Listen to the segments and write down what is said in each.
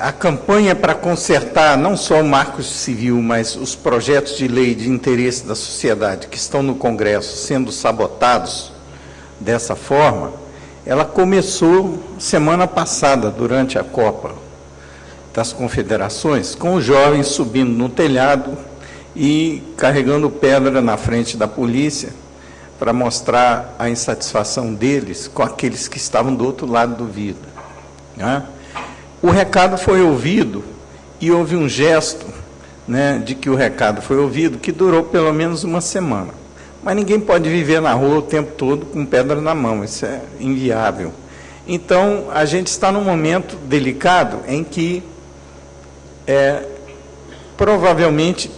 A campanha para consertar não só o Marco Civil, mas os projetos de lei de interesse da sociedade que estão no Congresso sendo sabotados dessa forma, ela começou semana passada, durante a Copa das Confederações, com os jovens subindo no telhado e carregando pedra na frente da polícia para mostrar a insatisfação deles com aqueles que estavam do outro lado do vidro, né? O recado foi ouvido e houve um gesto, né, de que o recado foi ouvido, que durou pelo menos uma semana. Mas ninguém pode viver na rua o tempo todo com pedra na mão, isso é inviável. Então, a gente está num momento delicado em que, provavelmente,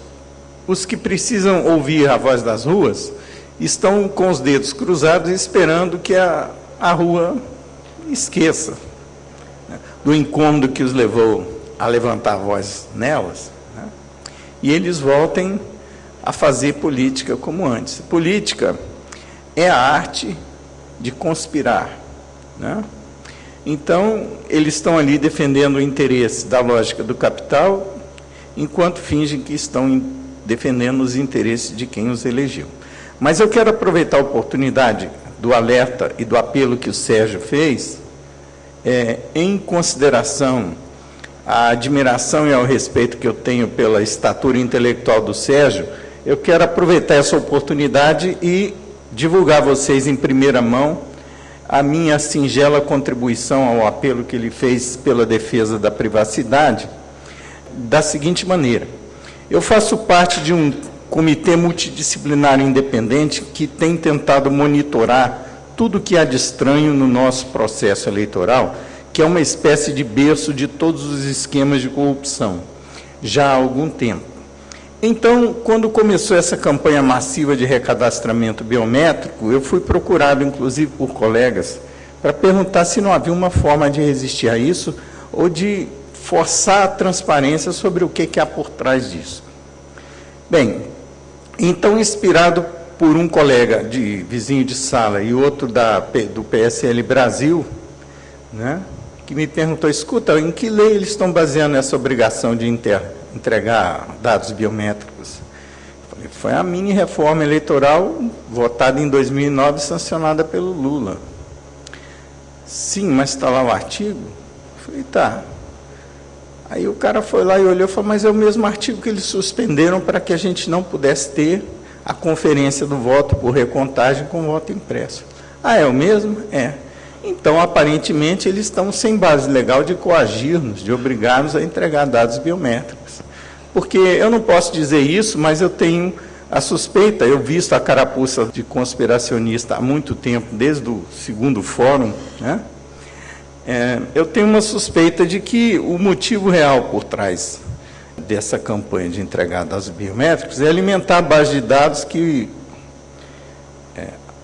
os que precisam ouvir a voz das ruas estão com os dedos cruzados esperando que a rua esqueça do incômodo que os levou a levantar a voz nelas, né? E eles voltem a fazer política como antes. Política é a arte de conspirar, né? Então, eles estão ali defendendo o interesse da lógica do capital, enquanto fingem que estão defendendo os interesses de quem os elegeu. Mas eu quero aproveitar a oportunidade do alerta e do apelo que o Sérgio fez, em consideração a admiração e ao respeito que eu tenho pela estatura intelectual do Sérgio, eu quero aproveitar essa oportunidade e divulgar a vocês em primeira mão a minha singela contribuição ao apelo que ele fez pela defesa da privacidade, da seguinte maneira: eu faço parte de um comitê multidisciplinar independente que tem tentado monitorar tudo que há de estranho no nosso processo eleitoral, que é uma espécie de berço de todos os esquemas de corrupção, já há algum tempo. Então, quando começou essa campanha massiva de recadastramento biométrico, eu fui procurado, inclusive, por colegas, para perguntar se não havia uma forma de resistir a isso ou de forçar a transparência sobre o que há por trás disso. Bem, então, inspirado por um colega vizinho de sala e outro do PSL Brasil, né, que me perguntou: escuta, em que lei eles estão baseando essa obrigação de entregar dados biométricos? Eu falei: foi a mini-reforma eleitoral votada em 2009 e sancionada pelo Lula. Sim, mas está lá o artigo? Eu falei: tá. Aí o cara foi lá e olhou e falou: mas é o mesmo artigo que eles suspenderam para que a gente não pudesse ter a conferência do voto por recontagem com voto impresso. Ah, é o mesmo? É. Então, aparentemente, eles estão sem base legal de coagir-nos, de obrigar-nos a entregar dados biométricos. Porque eu não posso dizer isso, mas eu tenho a suspeita, eu visto a carapuça de conspiracionista há muito tempo, desde o segundo fórum, né? Eu tenho uma suspeita de que o motivo real por trás dessa campanha de entregar dados biométricos é alimentar a base de dados que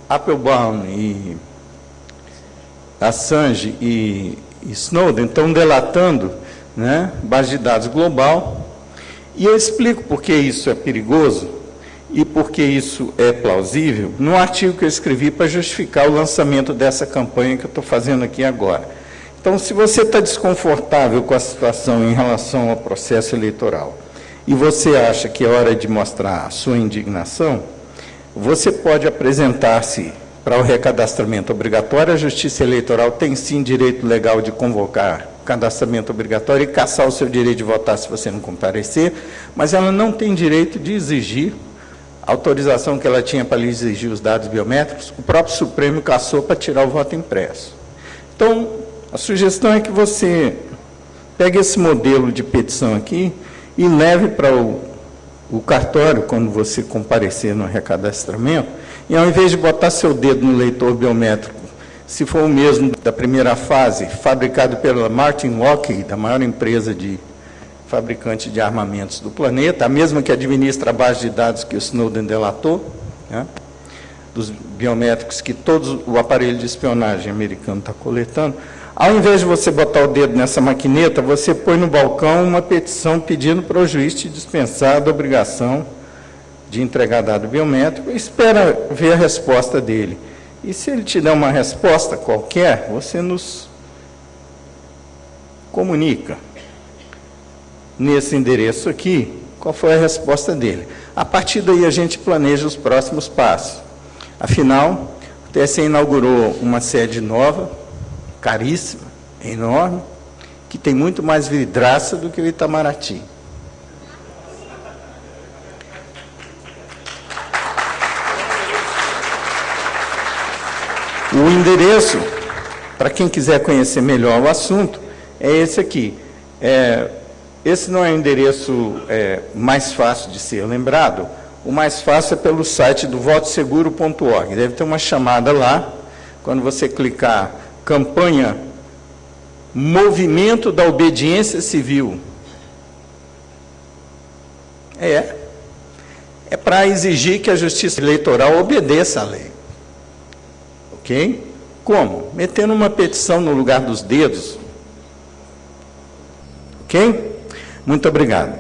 Applebaum e Assange e Snowden estão delatando, né, base de dados global. E eu explico por que isso é perigoso e por que isso é plausível no artigo que eu escrevi para justificar o lançamento dessa campanha que eu estou fazendo aqui agora. Então, se você está desconfortável com a situação em relação ao processo eleitoral e você acha que é hora de mostrar a sua indignação, você pode apresentar-se para o recadastramento obrigatório. A Justiça Eleitoral tem, sim, direito legal de convocar cadastramento obrigatório e cassar o seu direito de votar se você não comparecer, mas ela não tem direito de exigir a autorização que ela tinha para lhe exigir os dados biométricos. O próprio Supremo cassou para tirar o voto impresso. Então, a sugestão é que você pegue esse modelo de petição aqui e leve para o cartório, quando você comparecer no recadastramento, e ao invés de botar seu dedo no leitor biométrico, se for o mesmo da primeira fase, fabricado pela Martin Lockheed, da maior empresa de fabricante de armamentos do planeta, a mesma que administra a base de dados que o Snowden delatou, né, dos biométricos que todo o aparelho de espionagem americano está coletando. Ao invés de você botar o dedo nessa maquineta, você põe no balcão uma petição pedindo para o juiz te dispensar da obrigação de entregar dado biométrico e espera ver a resposta dele. E se ele te der uma resposta qualquer, você nos comunica. nesse endereço aqui qual foi a resposta dele. A partir daí a gente planeja os próximos passos. Afinal, o TSE inaugurou uma sede nova, caríssima, enorme, que tem muito mais vidraça do que o Itamaraty. O endereço, para quem quiser conhecer melhor o assunto, é esse aqui. Esse não é o endereço mais fácil de ser lembrado. O mais fácil é pelo site do votoseguro.org. Deve ter uma chamada lá, quando você clicar campanha Movimento da Obediência Civil. É para exigir que a Justiça Eleitoral obedeça à lei. Ok? Como? Metendo uma petição no lugar dos dedos. Ok? Muito obrigado.